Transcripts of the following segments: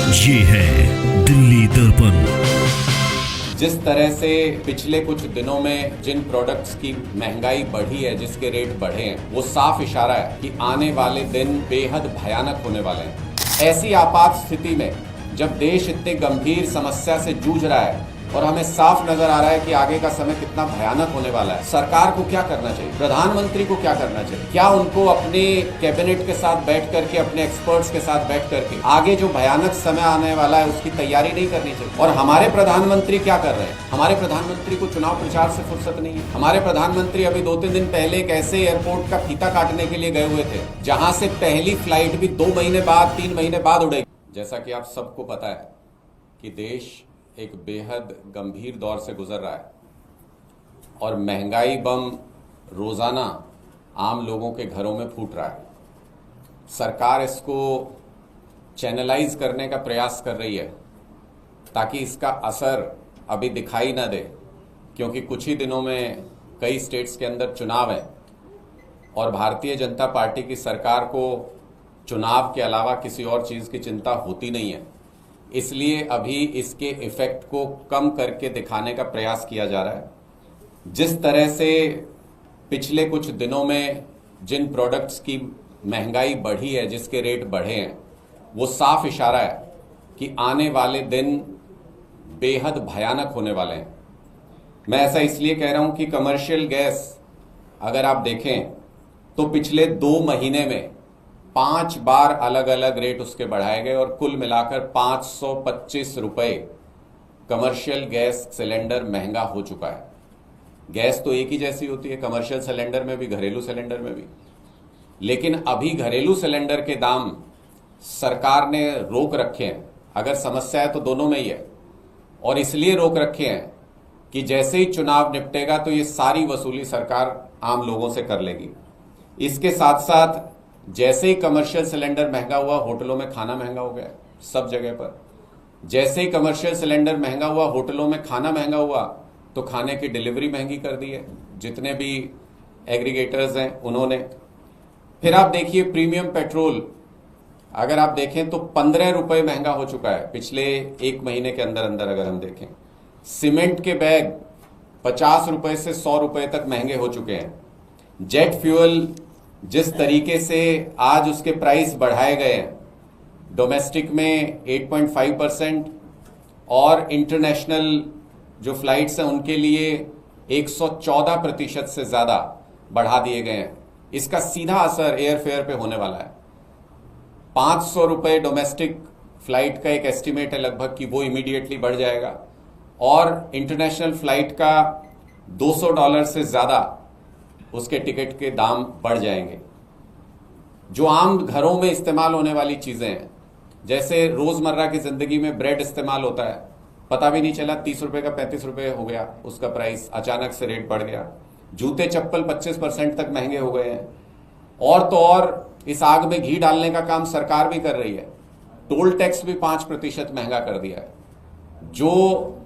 ये है दिल्ली दर्पण। जिस तरह से पिछले कुछ दिनों में जिन प्रोडक्ट्स की महंगाई बढ़ी है, जिसके रेट बढ़े हैं, वो साफ इशारा है कि आने वाले दिन बेहद भयानक होने वाले हैं। ऐसी आपात स्थिति में जब देश इतने गंभीर समस्या से जूझ रहा है और हमें साफ नजर आ रहा है कि आगे का समय कितना भयानक होने वाला है, सरकार को क्या करना चाहिए, प्रधानमंत्री को क्या करना चाहिए? क्या उनको अपने कैबिनेट के साथ बैठ करके, अपने एक्सपर्ट्स के साथ बैठ करके आगे जो भयानक समय आने वाला है उसकी तैयारी नहीं करनी चाहिए? और हमारे प्रधानमंत्री क्या कर रहे हैं? हमारे प्रधानमंत्री को चुनाव प्रचार से फुर्सत नहीं है। हमारे प्रधानमंत्री अभी 2-3 दिन पहले एक ऐसे एयरपोर्ट का फीता काटने के लिए गए हुए थे जहां से पहली फ्लाइट भी 2 महीने बाद, 3 महीने बाद उड़ेगी। जैसा कि आप सबको पता है कि देश एक बेहद गंभीर दौर से गुजर रहा है और महंगाई बम रोजाना आम लोगों के घरों में फूट रहा है। सरकार इसको चैनलाइज करने का प्रयास कर रही है ताकि इसका असर अभी दिखाई ना दे, क्योंकि कुछ ही दिनों में कई स्टेट्स के अंदर चुनाव है और भारतीय जनता पार्टी की सरकार को चुनाव के अलावा किसी और चीज़ की चिंता होती नहीं है। इसलिए अभी इसके इफेक्ट को कम करके दिखाने का प्रयास किया जा रहा है। जिस तरह से पिछले कुछ दिनों में जिन प्रोडक्ट्स की महंगाई बढ़ी है, जिसके रेट बढ़े हैं, वो साफ इशारा है कि आने वाले दिन बेहद भयानक होने वाले हैं। मैं ऐसा इसलिए कह रहा हूं कि कमर्शियल गैस अगर आप देखें तो पिछले 2 महीने में 5 बार अलग अलग रेट उसके बढ़ाए गए और कुल मिलाकर 525 रुपए कमर्शियल गैस सिलेंडर महंगा हो चुका है। गैस तो एक ही जैसी होती है, कमर्शियल सिलेंडर में भी, घरेलू सिलेंडर में भी, लेकिन अभी घरेलू सिलेंडर के दाम सरकार ने रोक रखे हैं। अगर समस्या है तो दोनों में ही है, और इसलिए रोक रखे हैं कि जैसे ही चुनाव निपटेगा तो ये सारी वसूली सरकार आम लोगों से कर लेगी। इसके साथ साथ जैसे ही कमर्शियल सिलेंडर महंगा हुआ, होटलों में खाना महंगा हो गया सब जगह पर। जैसे ही कमर्शियल सिलेंडर महंगा हुआ, होटलों में खाना महंगा हुआ, तो खाने की डिलीवरी महंगी कर दी है जितने भी एग्रीगेटर्स हैं उन्होंने। फिर आप देखिए प्रीमियम पेट्रोल, अगर आप देखें तो 15 रुपए महंगा हो चुका है पिछले 1 महीने के अंदर अंदर। अगर हम देखें सीमेंट के बैग 50 रुपए से 100 रुपए तक महंगे हो चुके हैं। जेट फ्यूल जिस तरीके से आज उसके प्राइस बढ़ाए गए हैं, डोमेस्टिक में 8.5% और इंटरनेशनल जो फ्लाइट्स हैं उनके लिए 114% से ज़्यादा बढ़ा दिए गए हैं। इसका सीधा असर एयर फेयर पे होने वाला है। 500 रुपये डोमेस्टिक फ्लाइट का एक एस्टिमेट है लगभग कि वो इमीडिएटली बढ़ जाएगा, और इंटरनेशनल फ्लाइट का $200 से ज़्यादा उसके टिकट के दाम बढ़ जाएंगे। जो आम घरों में इस्तेमाल होने वाली चीज़ें हैं, जैसे रोज़मर्रा की ज़िंदगी में ब्रेड इस्तेमाल होता है, पता भी नहीं चला 30 रुपये का 35 रुपये हो गया उसका प्राइस, अचानक से रेट बढ़ गया। जूते चप्पल 25% तक महंगे हो गए हैं। और तो और इस आग में घी डालने का काम सरकार भी कर रही है। टोल टैक्स भी 5% महंगा कर दिया है। जो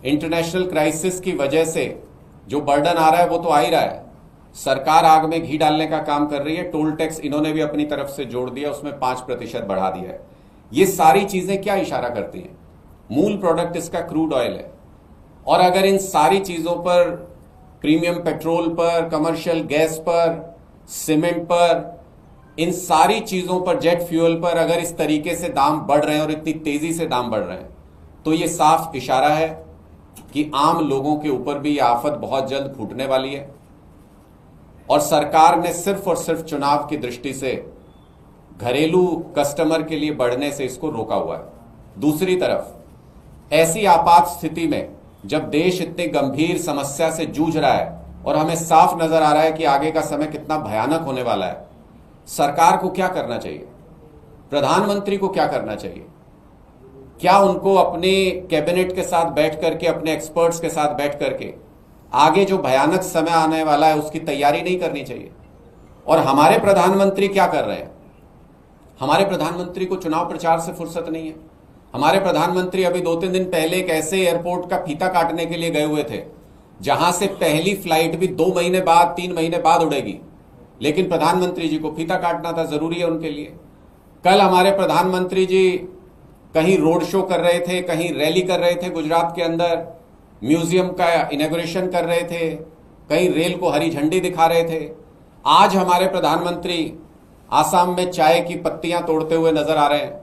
इंटरनेशनल क्राइसिस की वजह से जो बर्डन आ रहा है वो तो आ ही रहा है। सरकार आग में घी डालने का काम कर रही है। टोल टैक्स इन्होंने भी अपनी तरफ से जोड़ दिया, उसमें 5% बढ़ा दिया है। ये सारी चीजें क्या इशारा करती हैं? मूल प्रोडक्ट इसका क्रूड ऑयल है, और अगर इन सारी चीजों पर, प्रीमियम पेट्रोल पर, कमर्शियल गैस पर, सीमेंट पर, इन सारी चीजों पर, जेट फ्यूल पर अगर इस तरीके से दाम बढ़ रहे हैं और इतनी तेजी से दाम बढ़ रहे हैं, तो ये साफ इशारा है कि आम लोगों के ऊपर भी ये आफत बहुत जल्द फूटने वाली है। और सरकार ने सिर्फ और सिर्फ चुनाव की दृष्टि से घरेलू कस्टमर के लिए बढ़ने से इसको रोका हुआ है। दूसरी तरफ ऐसी आपात स्थिति में जब देश इतने गंभीर समस्या से जूझ रहा है और हमें साफ नजर आ रहा है कि आगे का समय कितना भयानक होने वाला है, सरकार को क्या करना चाहिए, प्रधानमंत्री को क्या करना चाहिए? क्या उनको अपने कैबिनेट के साथ बैठ करके, अपने एक्सपर्ट्स के साथ बैठ करके आगे जो भयानक समय आने वाला है उसकी तैयारी नहीं करनी चाहिए? और हमारे प्रधानमंत्री क्या कर रहे हैं? हमारे प्रधानमंत्री को चुनाव प्रचार से फुर्सत नहीं है। हमारे प्रधानमंत्री अभी 2-3 दिन पहले एक ऐसे एयरपोर्ट का फीता काटने के लिए गए हुए थे जहां से पहली फ्लाइट भी 2 महीने बाद, 3 महीने बाद उड़ेगी, लेकिन प्रधानमंत्री जी को फीता काटना था, जरूरी है उनके लिए। कल हमारे प्रधानमंत्री जी कहीं रोड शो कर रहे थे, कहीं रैली कर रहे थे गुजरात के अंदर, म्यूजियम का इनॉग्रेशन कर रहे थे, कहीं रेल को हरी झंडी दिखा रहे थे। आज हमारे प्रधानमंत्री आसाम में चाय की पत्तियां तोड़ते हुए नजर आ रहे हैं।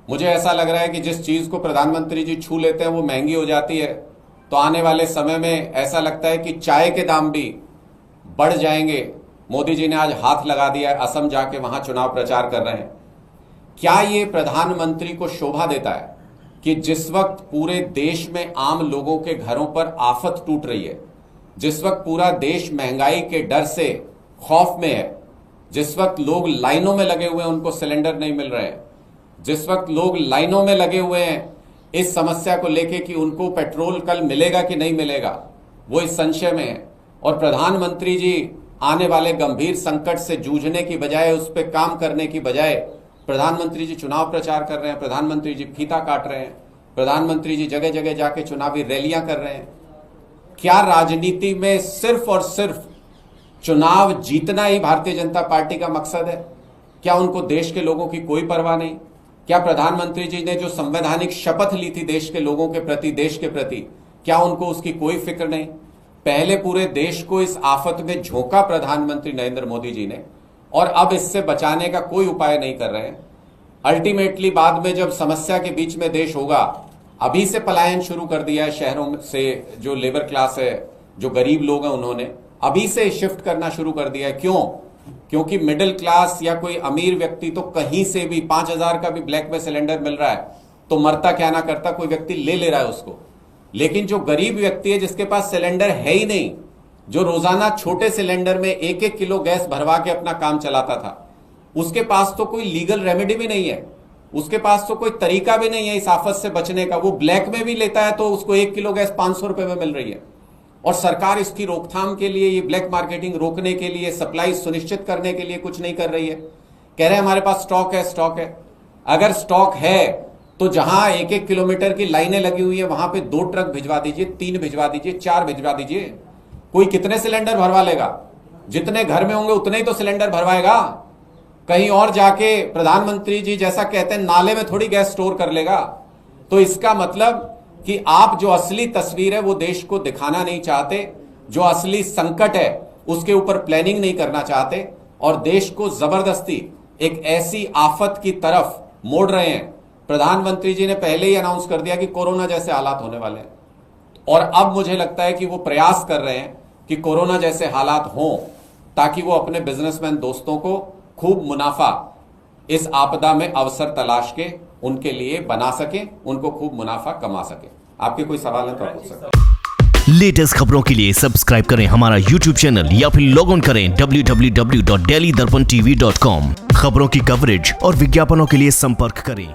मुझे ऐसा लग रहा है कि जिस चीज को प्रधानमंत्री जी छू लेते हैं वो महंगी हो जाती है, तो आने वाले समय में ऐसा लगता है कि चाय के दाम भी बढ़ जाएंगे। मोदी जी ने आज हाथ लगा दिया है, असम जाके वहां चुनाव प्रचार कर रहे हैं। क्या ये प्रधानमंत्री को शोभा देता है कि जिस वक्त पूरे देश में आम लोगों के घरों पर आफत टूट रही है, जिस वक्त पूरा देश महंगाई के डर से खौफ में है, जिस वक्त लोग लाइनों में लगे हुए हैं उनको सिलेंडर नहीं मिल रहे हैं, जिस वक्त लोग लाइनों में लगे हुए हैं इस समस्या को लेके कि उनको पेट्रोल कल मिलेगा कि नहीं मिलेगा, वो इस संशय में है, और प्रधानमंत्री जी आने वाले गंभीर संकट से जूझने की बजाय, उस पर काम करने की बजाय, प्रधानमंत्री जी चुनाव प्रचार कर रहे हैं, प्रधानमंत्री जी फीता काट रहे हैं, प्रधानमंत्री जी जगह जगह जाके चुनावी रैलियां कर रहे हैं। क्या राजनीति में सिर्फ और सिर्फ चुनाव जीतना ही भारतीय जनता पार्टी का मकसद है? क्या उनको देश के लोगों की कोई परवाह नहीं? क्या प्रधानमंत्री जी ने जो संवैधानिक शपथ ली थी देश के लोगों के प्रति, देश के प्रति, क्या उनको उसकी कोई फिक्र नहीं? पहले पूरे देश को इस आफत में झोंका प्रधानमंत्री नरेंद्र मोदी जी ने, और अब इससे बचाने का कोई उपाय नहीं कर रहे हैं। अल्टीमेटली बाद में जब समस्या के बीच में देश होगा, अभी से पलायन शुरू कर दिया है शहरों से, जो लेबर क्लास है, जो गरीब लोग हैं, उन्होंने अभी से शिफ्ट करना शुरू कर दिया है। क्यों? क्योंकि मिडिल क्लास या कोई अमीर व्यक्ति तो कहीं से भी 5,000 का भी ब्लैक में सिलेंडर मिल रहा है तो मरता क्या ना करता, कोई व्यक्ति ले रहा है उसको। लेकिन जो गरीब व्यक्ति है जिसके पास सिलेंडर है ही नहीं, जो रोजाना छोटे सिलेंडर में 1-1 किलो गैस भरवा के अपना काम चलाता था, उसके पास तो कोई लीगल रेमेडी भी नहीं है, उसके पास तो कोई तरीका भी नहीं है इस आफत से बचने का। वो ब्लैक में भी लेता है तो उसको 1 किलो गैस 500 रुपए में मिल रही है, और सरकार इसकी रोकथाम के लिए, ये ब्लैक मार्केटिंग रोकने के लिए, सप्लाई सुनिश्चित करने के लिए कुछ नहीं कर रही है। कह रहे हैं हमारे पास स्टॉक है, स्टॉक है। अगर स्टॉक है तो जहां 1-1 किलोमीटर की लाइनें लगी हुई है वहां पे 2 ट्रक भिजवा दीजिए, 3 भिजवा दीजिए, 4 भिजवा दीजिए। कोई कितने सिलेंडर भरवा लेगा? जितने घर में होंगे उतने ही तो सिलेंडर भरवाएगा। कहीं और जाके प्रधानमंत्री जी जैसा कहते हैं नाले में थोड़ी गैस स्टोर कर लेगा। तो इसका मतलब कि आप जो असली तस्वीर है वो देश को दिखाना नहीं चाहते, जो असली संकट है उसके ऊपर प्लानिंग नहीं करना चाहते, और देश को जबरदस्ती एक ऐसी आफत की तरफ मोड़ रहे हैं। प्रधानमंत्री जी ने पहले ही अनाउंस कर दिया कि कोरोना जैसे हालात होने वाले हैं, और अब मुझे लगता है कि वो प्रयास कर रहे हैं कि कोरोना जैसे हालात हों ताकि वो अपने बिजनेसमैन दोस्तों को खूब मुनाफा इस आपदा में अवसर तलाश के उनके लिए बना सके, उनको खूब मुनाफा कमा सके। आपके कोई सवाल है तो आप पूछ सकते हैं। लेटेस्ट खबरों के लिए सब्सक्राइब करें हमारा YouTube चैनल या फिर लॉग ऑन करें www.delhidarpantv.com। खबरों की कवरेज और विज्ञापनों के लिए संपर्क करें।